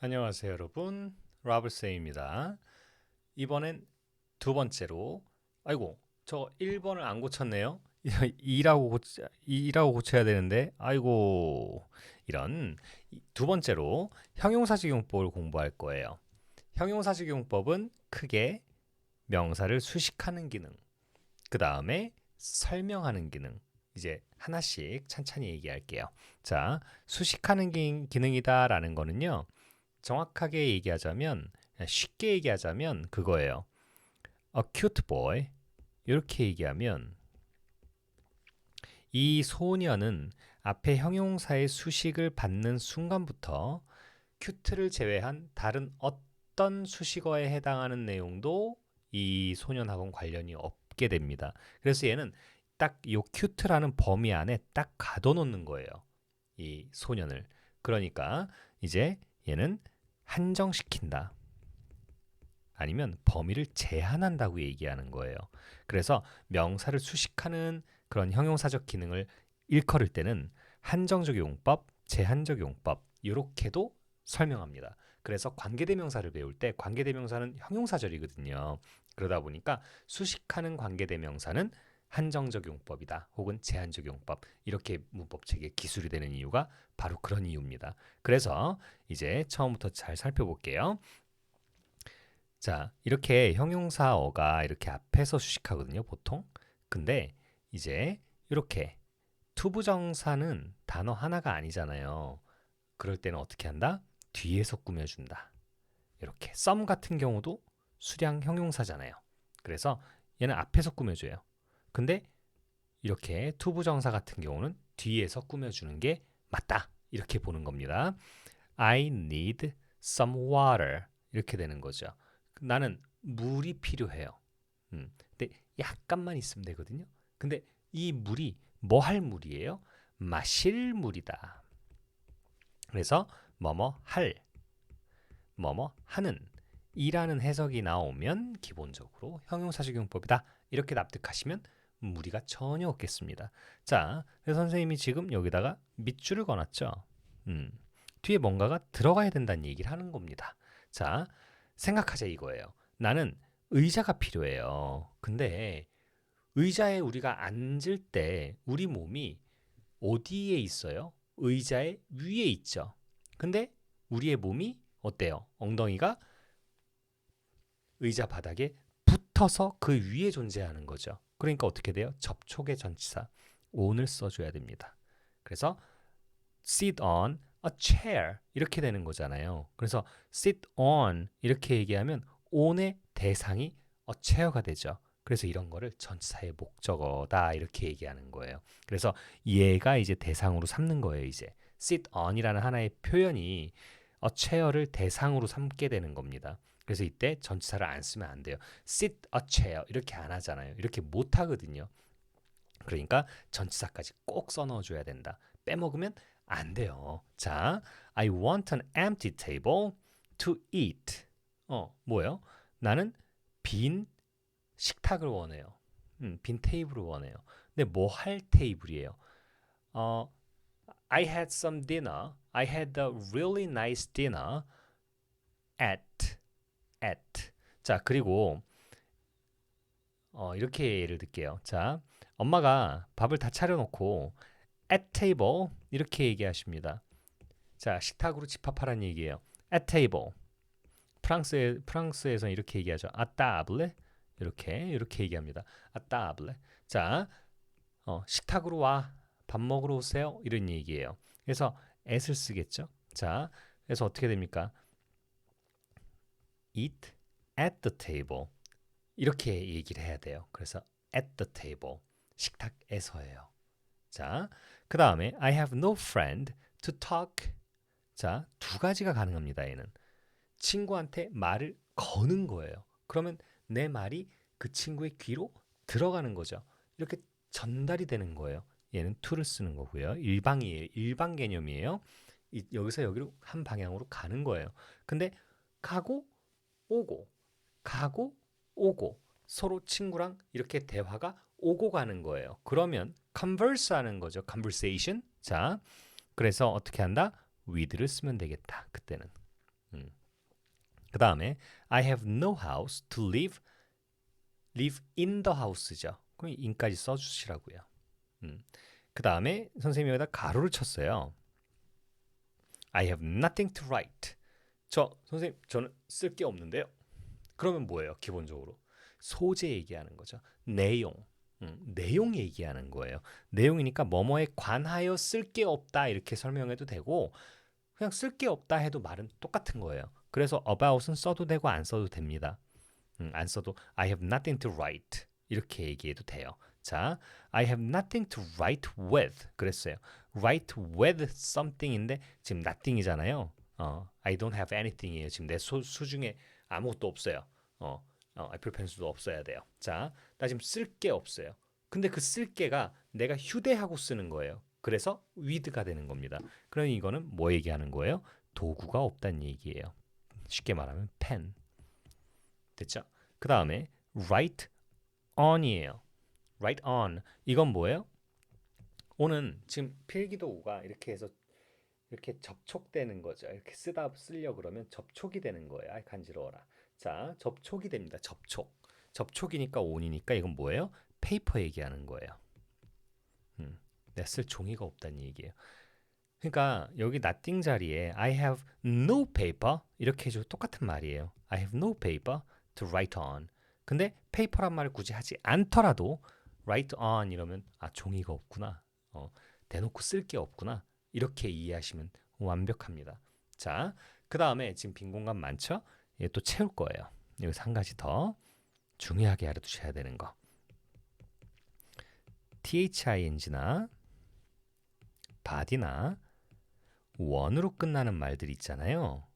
안녕하세요 여러분, 라블세입니다. 이번엔 두 번째로, 아이고 저 1번을 안 고쳤네요. 2라고 고쳐야 되는데, 아이고, 이런. 두 번째로 형용사적용법을 공부할 거예요. 형용사적용법은 크게 명사를 수식하는 기능, 그 다음에 설명하는 기능, 이제 하나씩 찬찬히 얘기할게요. 자, 수식하는 기능이다라는 거는요, 정확하게 얘기하자면, 쉽게 얘기하자면 그거예요. A cute boy. 이렇게 얘기하면 이 소년은 앞에 형용사의 수식을 받는 순간부터 cute를 제외한 다른 어떤 수식어에 해당하는 내용도 이 소년하고는 관련이 없게 됩니다. 그래서 얘는 딱 이 cute라는 범위 안에 딱 가둬놓는 거예요. 이 소년을. 그러니까 이제 얘는 한정시킨다. 아니면 범위를 제한한다고 얘기하는 거예요. 그래서 명사를 수식하는 그런 형용사적 기능을 일컬을 때는 한정적 용법, 제한적 용법 이렇게도 설명합니다. 그래서 관계대명사를 배울 때 관계대명사는 형용사절이거든요. 그러다 보니까 수식하는 관계대명사는 한정적 용법이다 혹은 제한적 용법, 이렇게 문법체계 기술이 되는 이유가 바로 그런 이유입니다. 그래서 이제 처음부터 잘 살펴볼게요. 자, 이렇게 형용사어가 이렇게 앞에서 수식하거든요, 보통. 근데 이제 이렇게 투부정사는 단어 하나가 아니잖아요. 그럴 때는 어떻게 한다? 뒤에서 꾸며준다. 이렇게 썸 같은 경우도 수량 형용사잖아요. 그래서 얘는 앞에서 꾸며줘요. 근데 이렇게 투부정사 같은 경우는 뒤에서 꾸며주는 게 맞다. 이렇게 보는 겁니다. I need some water. 이렇게 되는 거죠. 나는 물이 필요해요. 근데 약간만 있으면 되거든요. 근데 이 물이 뭐 할 물이에요? 마실 물이다. 그래서 뭐뭐 할, 뭐뭐 하는 이라는 해석이 나오면 기본적으로 형용사적용법이다. 이렇게 납득하시면 무리가 전혀 없겠습니다. 자, 그래서 선생님이 지금 여기다가 밑줄을 그어놨죠. 뒤에 뭔가가 들어가야 된다는 얘기를 하는 겁니다. 자, 생각하자 이거예요. 나는 의자가 필요해요. 근데 의자에 우리가 앉을 때 우리 몸이 어디에 있어요? 의자의 위에 있죠. 근데 우리의 몸이 어때요? 엉덩이가 의자 바닥에 붙어서 그 위에 존재하는 거죠. 그러니까 어떻게 돼요? 접촉의 전치사 on을 써줘야 됩니다. 그래서 sit on a chair 이렇게 되는 거잖아요. 그래서 sit on 이렇게 얘기하면 on의 대상이 a chair가 되죠. 그래서 이런 거를 전치사의 목적어다 이렇게 얘기하는 거예요. 그래서 얘가 이제 대상으로 삼는 거예요. 이제 sit on이라는 하나의 표현이 a chair를 대상으로 삼게 되는 겁니다. 그래서 이때 전치사를 안 쓰면 안 돼요. sit a chair 이렇게 안 하잖아요. 이렇게 못 하거든요. 그러니까 전치사까지 꼭 써넣어줘야 된다. 빼먹으면 안 돼요. 자, I want an empty table to eat. 뭐예요? 나는 빈 식탁을 원해요. 빈 테이블을 원해요. 근데 뭐 할 테이블이에요? 어, I had some dinner. I had a really nice dinner at. 자, 그리고 이렇게 예를 들게요. 자, 엄마가 밥을 다 차려놓고 at table 이렇게 얘기하십니다. 자, 식탁으로 집합하라는 얘기예요. at table. 프랑스에서 이렇게 얘기하죠. à table. 이렇게 얘기합니다. à table. 자, 식탁으로 와. 밥 먹으러 오세요. 이런 얘기예요. 그래서 at을 쓰겠죠. 자, 그래서 어떻게 됩니까? eat at the table. 이렇게 얘기를 해야 돼요. 그래서 at the table. 식탁에서예요. 자, 그 다음에 I have no friend to talk. 자, 두 가지가 가능합니다. 얘는 친구한테 말을 거는 거예요. 그러면 내 말이 그 친구의 귀로 들어가는 거죠. 이렇게 전달이 되는 거예요. 얘는 to를 쓰는 거고요. 일방이에요. 일방 개념이에요. 여기서 여기로 한 방향으로 가는 거예요. 근데 가고 오고 가고 오고 서로 친구랑 이렇게 대화가 오고 가는 거예요. 그러면 converse 하는 거죠. conversation. 자, 그래서 어떻게 한다? with를 쓰면 되겠다. 그때는. 그 다음에 I have no house to live in the house죠. 그럼 in까지 써주시라고요. 그 다음에 선생님이 여기다 가로를 쳤어요. I have nothing to write. 선생님 저는 쓸 게 없는데요. 그러면 뭐예요? 기본적으로 소재 얘기하는 거죠. 내용. 내용 얘기하는 거예요. 내용이니까 뭐뭐에 관하여 쓸 게 없다 이렇게 설명해도 되고 그냥 쓸 게 없다 해도 말은 똑같은 거예요. 그래서 about은 써도 되고 안 써도 됩니다. 안 써도 I have nothing to write 이렇게 얘기해도 돼요. 자, I have nothing to write with 그랬어요. write with something인데 지금 nothing이잖아요. I don't have anything이에요. 지금 내 수중에 아무것도 없어요. 애플 펜슬도 없어야 돼요. 자, 나 지금 쓸 게 없어요. 근데 그 쓸 게가 내가 휴대하고 쓰는 거예요. 그래서 with가 되는 겁니다. 그러니 이거는 뭐 얘기하는 거예요? 도구가 없다는 얘기예요. 쉽게 말하면 펜. 됐죠? 그 다음에 write on이에요. write on. 이건 뭐예요? on은 지금 필기도구가 이렇게 해서 이렇게 접촉되는 거죠. 이렇게 쓰려고 그러면 접촉이 되는 거예요. 아이 간지러워라. 자, 접촉이 됩니다. 접촉이니까 on이니까 이건 뭐예요? 페이퍼 얘기하는 거예요. 내가 쓸 종이가 없다는 얘기예요. 그러니까 여기 nothing 자리에 I have no paper 이렇게 해줘도 똑같은 말이에요. I have no paper to write on. 근데 paper란 말을 굳이 하지 않더라도 write on 이러면 종이가 없구나. 대놓고 쓸 게 없구나. 이렇게 이해하시면 완벽합니다. 자, 그 다음에 지금 빈 공간 많죠? 얘 또 채울 거예요. 여기서 한 가지 더 중요하게 알아두셔야 되는 거. thing나 body나 원으로 끝나는 말들이 있잖아요.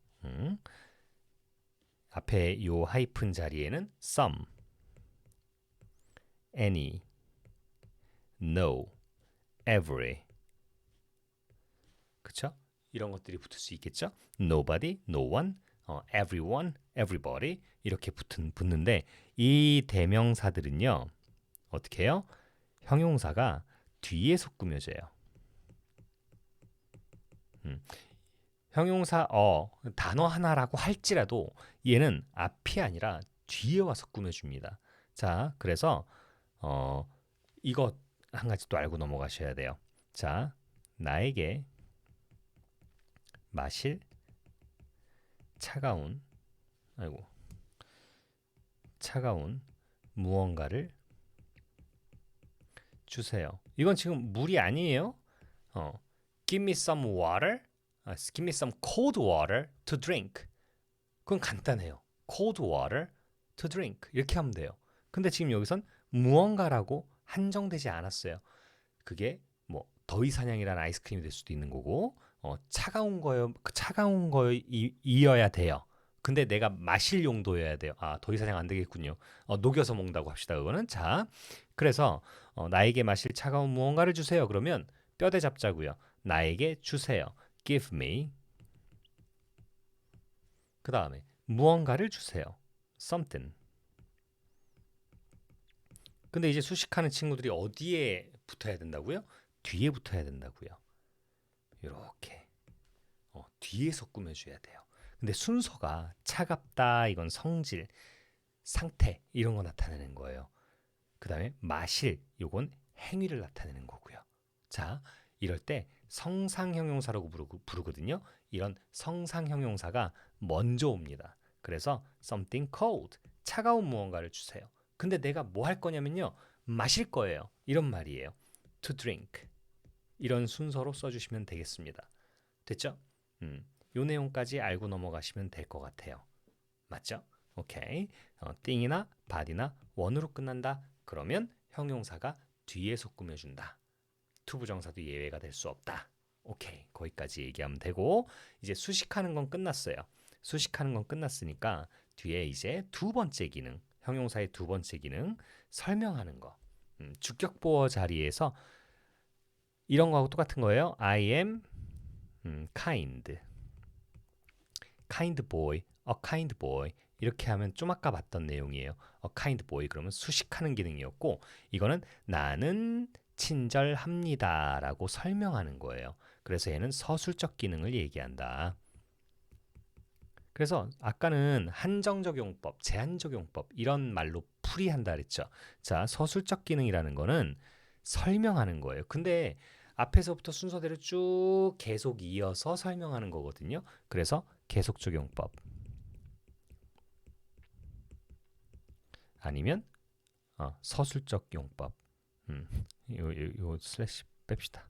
앞에 요 하이픈 자리에는 some, any, no, every 그쵸? 이런 것들이 붙을 수 있겠죠? nobody, no one, everyone, everybody 이렇게 붙는데 이 대명사들은요. 어떻게 해요? 형용사가 뒤에서 꾸며져요. 형용사 단어 하나라고 할지라도 얘는 앞이 아니라 뒤에 와서 꾸며줍니다. 자, 그래서 이거 한 가지 또 알고 넘어가셔야 돼요. 자, 나에게 마실 차가운 무언가를 주세요. 이건 지금 물이 아니에요. Give me some water. Give me some cold water to drink. 그건 간단해요. cold water to drink 이렇게 하면 돼요. 근데 지금 여기선 무언가라고 한정되지 않았어요. 그게 뭐 더위사냥이라는 아이스크림이 될 수도 있는 거고 차가운 거이어야 돼요. 근데 내가 마실 용도여야 돼요. 더위사냥 안 되겠군요. 녹여서 먹는다고 합시다. 그거는 자, 그래서 나에게 마실 차가운 무언가를 주세요. 그러면 뼈대 잡자고요. 나에게 주세요. Give me. 그 다음에 무언가를 주세요. Something. 근데 이제 수식하는 친구들이 어디에 붙어야 된다고요? 뒤에 붙어야 된다고요. 이렇게 뒤에서 꾸며줘야 돼요. 근데 순서가 차갑다 이건 성질, 상태 이런 거 나타내는 거예요. 그 다음에 마실 요건 행위를 나타내는 거고요. 자, 이럴 때 성상형용사라고 부르거든요. 이런 성상형용사가 먼저 옵니다. 그래서 something cold, 차가운 무언가를 주세요. 근데 내가 뭐 할 거냐면요. 마실 거예요. 이런 말이에요. to drink. 이런 순서로 써주시면 되겠습니다. 됐죠? 요 내용까지 알고 넘어가시면 될 것 같아요. 맞죠? 오케이. thing이나 body나 원으로 끝난다. 그러면 형용사가 뒤에서 꾸며준다. 투부정사도 예외가 될 수 없다. 오케이. 거기까지 얘기하면 되고 이제 수식하는 건 끝났어요. 수식하는 건 끝났으니까 뒤에 이제 두 번째 기능, 형용사의 두 번째 기능 설명하는 거. 주격보어 자리에서 이런 거하고 똑같은 거예요. I am kind. kind boy, a kind boy. 이렇게 하면 좀 아까 봤던 내용이에요. a kind boy 그러면 수식하는 기능이었고 이거는 나는 친절합니다 라고 설명하는 거예요. 그래서 얘는 서술적 기능을 얘기한다. 그래서 아까는 한정적용법, 제한적용법 이런 말로 풀이한다 그랬죠. 자, 서술적 기능이라는 거는 설명하는 거예요. 근데 앞에서부터 순서대로 쭉 계속 이어서 설명하는 거거든요. 그래서 계속적용법 아니면 서술적 용법. 요 슬래시 뺍시다.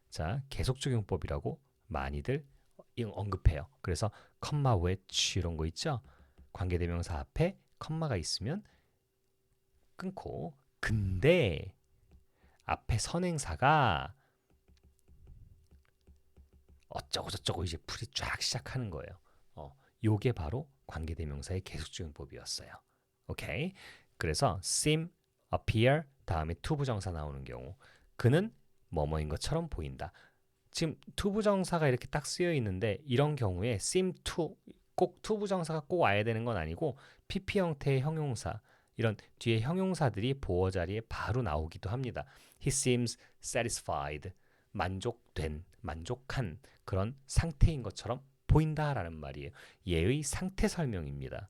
자, 계속적용법이라고 많이들 언급해요. 그래서 컴마 which 이런 거 있죠. 관계대명사 앞에 컴마가 있으면 끊고, 근데 앞에 선행사가 어쩌고 저쩌고 이제 풀이 쫙 시작하는 거예요. 요게 바로 관계대명사의 계속적용법이었어요. 오케이. 그래서 seem, appear 다음에 투부정사 나오는 경우 그는 뭐뭐인 것처럼 보인다. 지금 투부정사가 이렇게 딱 쓰여 있는데 이런 경우에 seem to 꼭 투부정사가 꼭 와야 되는 건 아니고 PP 형태의 형용사 이런 뒤에 형용사들이 보어 자리에 바로 나오기도 합니다. He seems satisfied. 만족된, 만족한 그런 상태인 것처럼 보인다라는 말이에요. 얘의 상태 설명입니다.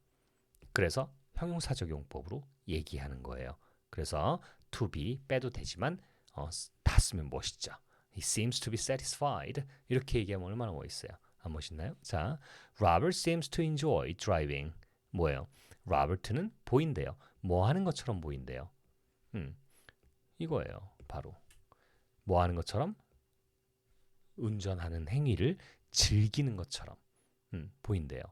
그래서 형용사적 용법으로 얘기하는 거예요. 그래서 to be 빼도 되지만 다 쓰면 멋있죠. He seems to be satisfied. 이렇게 얘기하면 얼마나 멋있어요. 안 멋있나요? 자, Robert seems to enjoy driving. 뭐예요? 로버트는 보인대요. 뭐 하는 것처럼 보인대요. 이거예요. 바로 뭐 하는 것처럼 운전하는 행위를 즐기는 것처럼 보인대요.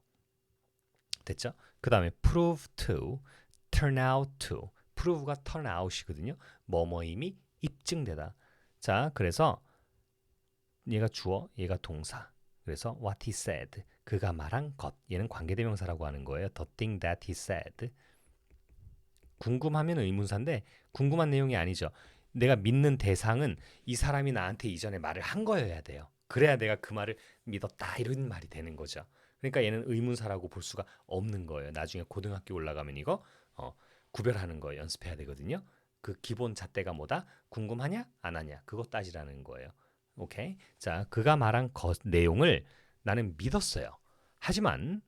됐죠? 그 다음에 prove to, turn out to. prove가 turn out이거든요. 뭐뭐임이 입증되다. 자, 그래서 얘가 주어, 얘가 동사. 그래서 what he said, 그가 말한 것. 얘는 관계대명사라고 하는 거예요. The thing that he said. 궁금하면 의문사인데 궁금한 내용이 아니죠. 내가 믿는 대상은 이 사람이 나한테 이전에 말을 한 거여야 돼요. 그래야 내가 그 말을 믿었다 이런 말이 되는 거죠. 그러니까 얘는 의문사라고 볼 수가 없는 거예요. 나중에 고등학교 올라가면 이거 구별하는 거 연습해야 되거든요. 그 기본 잣대가 뭐다? 궁금하냐? 안 하냐? 그거 따지라는 거예요. 오케이? 자, 그가 말한 내용을 나는 믿었어요. 하지만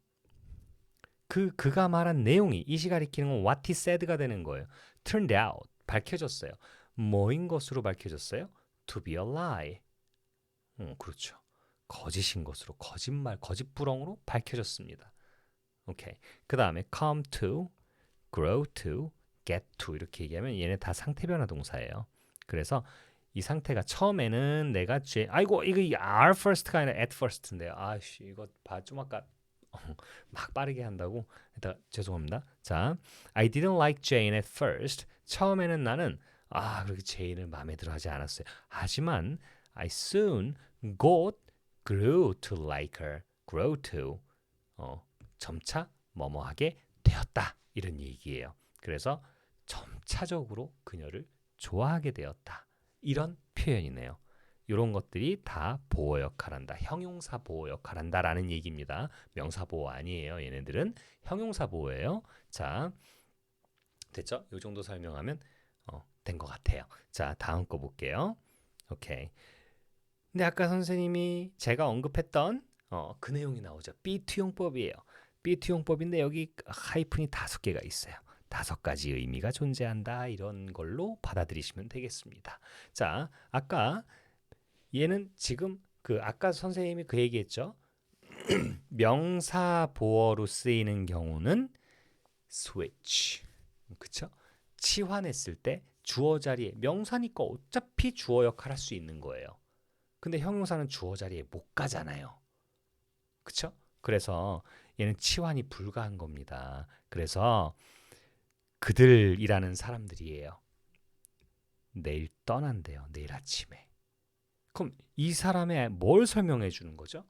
그가 말한 내용이 이 시가 가리키는 건 what he said가 되는 거예요. turned out 밝혀졌어요. 뭐인 것으로 밝혀졌어요? to be a lie. 그렇죠. 거짓인 것으로 거짓말, 거짓부렁으로 밝혀졌습니다. 오케이. 그 다음에 come to, grow to, get to 이렇게 얘기하면 얘네 다 상태 변화 동사예요. 그래서 이 상태가 처음에는 내가 아이고 이거 are first가 아니라 at first인데요. 아씨 이거 좀 아까 막 빠르게 한다고. 일단 죄송합니다. 자, I didn't like Jane at first. 처음에는 나는 그렇게 제인을 마음에 들어하지 않았어요. 하지만 I soon grew to like her. grow to 점차 뭐뭐하게 되었다 이런 얘기예요. 그래서 점차적으로 그녀를 좋아하게 되었다 이런 표현이네요. 이런 것들이 다 보호 역할한다. 형용사 보호 역할한다라는 얘기입니다. 명사 보호 아니에요. 얘네들은 형용사 보호예요. 자, 됐죠? 이 정도 설명하면 된 것 같아요. 자, 다음 거 볼게요. 오케이. 근데 아까 선생님이 제가 언급했던 그 내용이 나오죠. B2용법이에요. B2용법인데 여기 하이픈이 5개가 있어요. 5가지 의미가 존재한다. 이런 걸로 받아들이시면 되겠습니다. 자, 아까 얘는 지금 아까 선생님이 그 얘기했죠. 명사 보어로 쓰이는 경우는 switch. 그쵸? 치환했을 때 주어 자리에 명사니까 어차피 주어 역할 할 수 있는 거예요. 근데 형용사는 주어 자리에 못 가잖아요. 그쵸? 그래서 얘는 치환이 불가한 겁니다. 그래서 그들이라는 사람들이에요. 내일 떠난대요. 내일 아침에. 그럼 이 사람의 뭘 설명해 주는 거죠?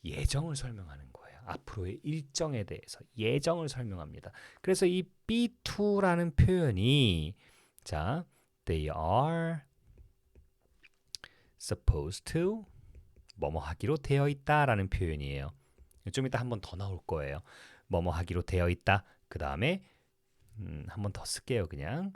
예정을 설명하는 거예요. 앞으로의 일정에 대해서 예정을 설명합니다. 그래서 이 be2라는 표현이 자, they are supposed to 뭐뭐 하기로 되어 있다라는 표현이에요. 좀 이따 한 번 더 나올 거예요. 뭐뭐 하기로 되어 있다. 그 다음에 한 번 더 쓸게요. 그냥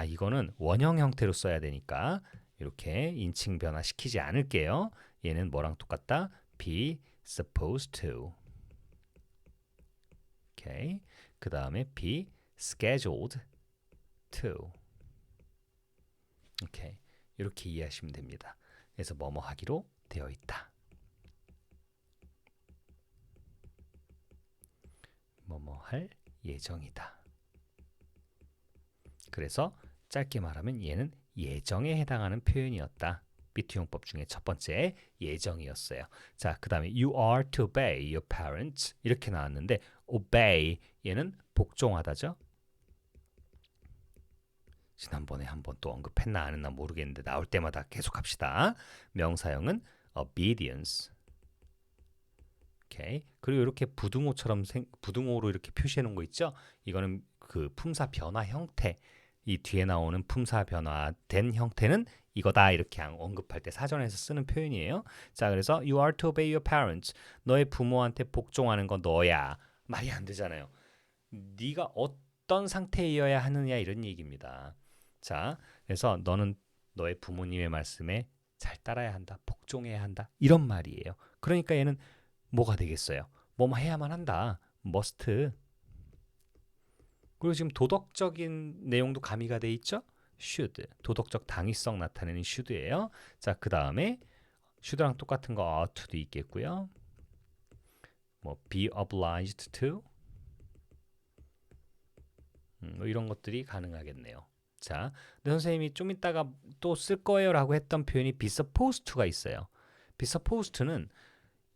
이거는 원형 형태로 써야 되니까 이렇게 인칭 변화 시키지 않을게요. 얘는 뭐랑 똑같다? be supposed to. 오케이. 그 다음에 be scheduled to. 오케이. 이렇게 이해하시면 됩니다. 그래서 뭐뭐 하기로 되어 있다. 뭐뭐 할 예정이다. 그래서 짧게 말하면 얘는 예정에 해당하는 표현이었다. 비투용법 중에 첫 번째 예정이었어요. 자, 그 다음에 you are to obey your parents 이렇게 나왔는데 obey 얘는 복종하다죠. 지난번에 한번 또 언급했나 안 했나 모르겠는데 나올 때마다 계속 합시다. 명사형은 obedience. 오케이. 그리고 이렇게 부등호처럼 부등호로 이렇게 표시해 놓은 거 있죠? 이거는 그 품사 변화 형태. 이 뒤에 나오는 품사 변화된 형태는 이거다 이렇게 언급할 때 사전에서 쓰는 표현이에요. 자, 그래서 you are to obey your parents. 너의 부모한테 복종하는 건 너야. 말이 안 되잖아요. 네가 어떤 상태이어야 하느냐 이런 얘기입니다. 자, 그래서 너는 너의 부모님의 말씀에 잘 따라야 한다. 복종해야 한다. 이런 말이에요. 그러니까 얘는 뭐가 되겠어요? 뭐뭐 해야만 한다. must. 그리고 지금 도덕적인 내용도 가미가 돼 있죠? should. 도덕적 당위성 나타내는 should예요. 자, 그 다음에 should랑 똑같은 거 ought to도 있겠고요. 뭐 be obliged to. 뭐 이런 것들이 가능하겠네요. 자, 근데 선생님이 좀 이따가 또 쓸 거예요라고 했던 표현이 be supposed to가 있어요. be supposed to는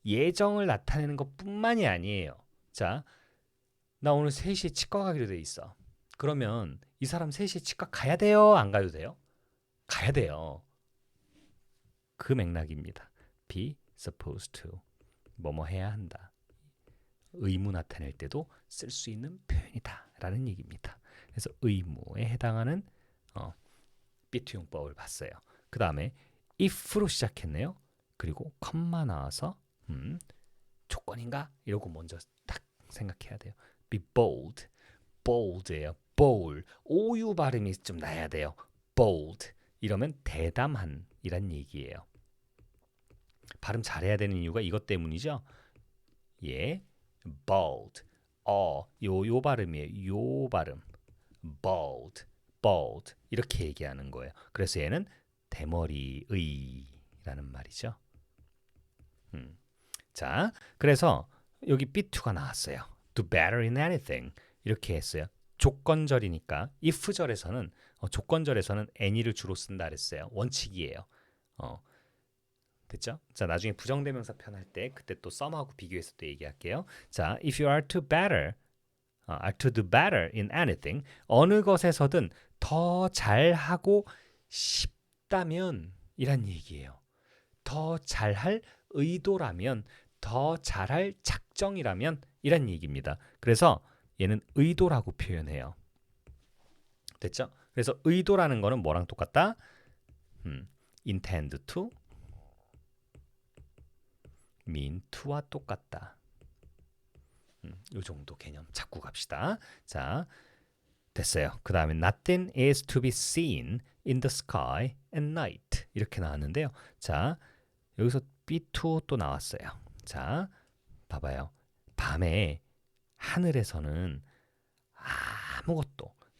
예정을 나타내는 것뿐만이 아니에요. 자, 나 오늘 3시에 치과 가기로 돼 있어. 그러면 이 사람 3시에 치과 가야 돼요? 안 가도 돼요? 가야 돼요. 그 맥락입니다. be supposed to. 뭐뭐 해야 한다. 의무 나타낼 때도 쓸 수 있는 표현이다 라는 얘기입니다. 그래서 의무에 해당하는 비투용법을 봤어요. 그 다음에 if로 시작했네요. 그리고 컴마 나와서 조건인가? 이러고 먼저 딱 생각해야 돼요. be bold. bold예요. bold. 오유 발음이 좀 나야 돼요. bold. 이러면 대담한 이란 얘기예요. 발음 잘해야 되는 이유가 이것 때문이죠. 예. bold. 요 발음이에요. 요 발음. bold. bold. 이렇게 얘기하는 거예요. 그래서 얘는 대머리의라는 말이죠. 자, 그래서 여기 be2가 나왔어요. do better in anything 이렇게 했어요. 조건절이니까 if절에서는 조건절에서는 any를 주로 쓴다 그랬어요. 원칙이에요. 됐죠? 자, 나중에 부정대명사 편할 때 그때 또 some하고 비교해서 또 얘기할게요. 자, if you are to do better in anything 어느 것에서든 더 잘하고 싶다면 이란 얘기예요. 더 잘할 의도라면 더 잘할 작정이라면 이란 얘기입니다. 그래서 얘는 의도라고 표현해요. 됐죠? 그래서 의도라는 거는 뭐랑 똑같다? intend to, mean to와 똑같다. 이 정도 개념 잡고 갑시다. 자, 됐어요. 그 다음에 nothing is to be seen in the sky at night 이렇게 나왔는데요. 자, 여기서 be2 또 나왔어요. 자, 봐봐요. 밤에 하늘에서는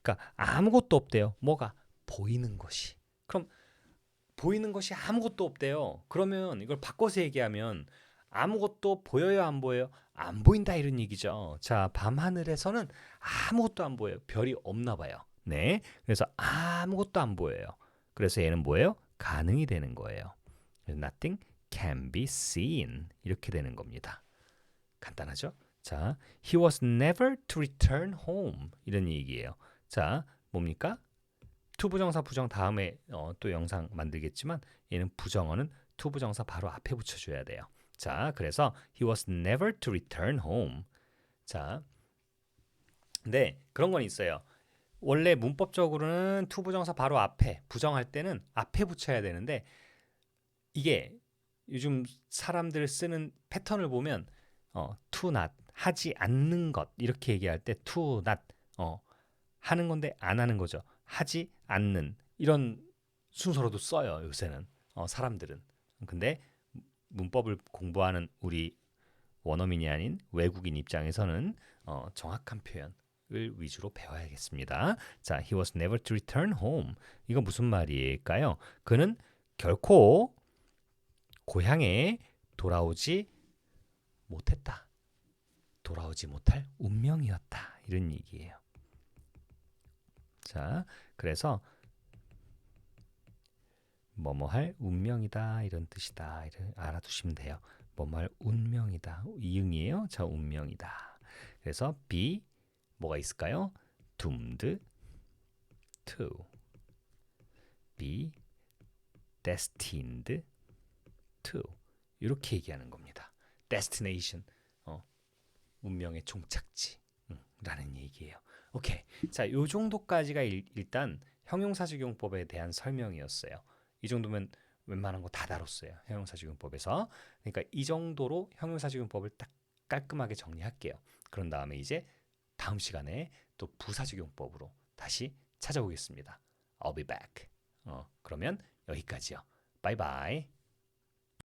그러니까 아무것도 없대요. 뭐가? 보이는 것이. 그럼 보이는 것이 아무것도 없대요. 그러면 이걸 바꿔서 얘기하면 아무것도 보여요, 안 보여요? 안 보인다 이런 얘기죠. 자, 밤하늘에서는 아무것도 안 보여요. 별이 없나 봐요. 네, 그래서 아무것도 안 보여요. 그래서 얘는 뭐예요? 가능이 되는 거예요. Nothing can be seen 이렇게 되는 겁니다. 간단하죠? 자, he was never to return home 이런 얘기예요. 자, 뭡니까? to 부정사 부정 다음에 또 영상 만들겠지만 얘는 부정어는 to 부정사 바로 앞에 붙여줘야 돼요. 자, 그래서 he was never to return home. 자, 근데 그런 건 있어요. 원래 문법적으로는 to 부정사 바로 앞에 부정할 때는 앞에 붙여야 되는데 이게 요즘 사람들 쓰는 패턴을 보면 to not 하지 않는 것 이렇게 얘기할 때 to not 하는 건데 안 하는 거죠. 하지 않는 이런 순서로도 써요. 요새는 사람들은. 근데 문법을 공부하는 우리 원어민이 아닌 외국인 입장에서는 정확한 표현을 위주로 배워야겠습니다. 자, he was never to return home. 이거 무슨 말일까요? 그는 결코 고향에 돌아오지 못했다. 돌아오지 못할 운명이었다. 이런 얘기예요. 자, 그래서 뭐뭐 할 운명이다 이런 뜻이다. 이런 알아두시면 돼요. 뭐뭐 할 운명이다. 이응이에요. 자, 운명이다. 그래서 be 뭐가 있을까요? doomed to be destined to 이렇게 얘기하는 겁니다. destination 운명의 종착지 라는 얘기예요. 오케이. 자, 요 정도까지가 일단 형용사적용법에 대한 설명이었어요. 이 정도면 웬만한 거 다 다뤘어요. 형용사적용법에서. 그러니까 이 정도로 형용사적용법을 딱 깔끔하게 정리할게요. 그런 다음에 이제 다음 시간에 또 부사적용법으로 다시 찾아오겠습니다. I'll be back. 그러면 여기까지요. 바이바이.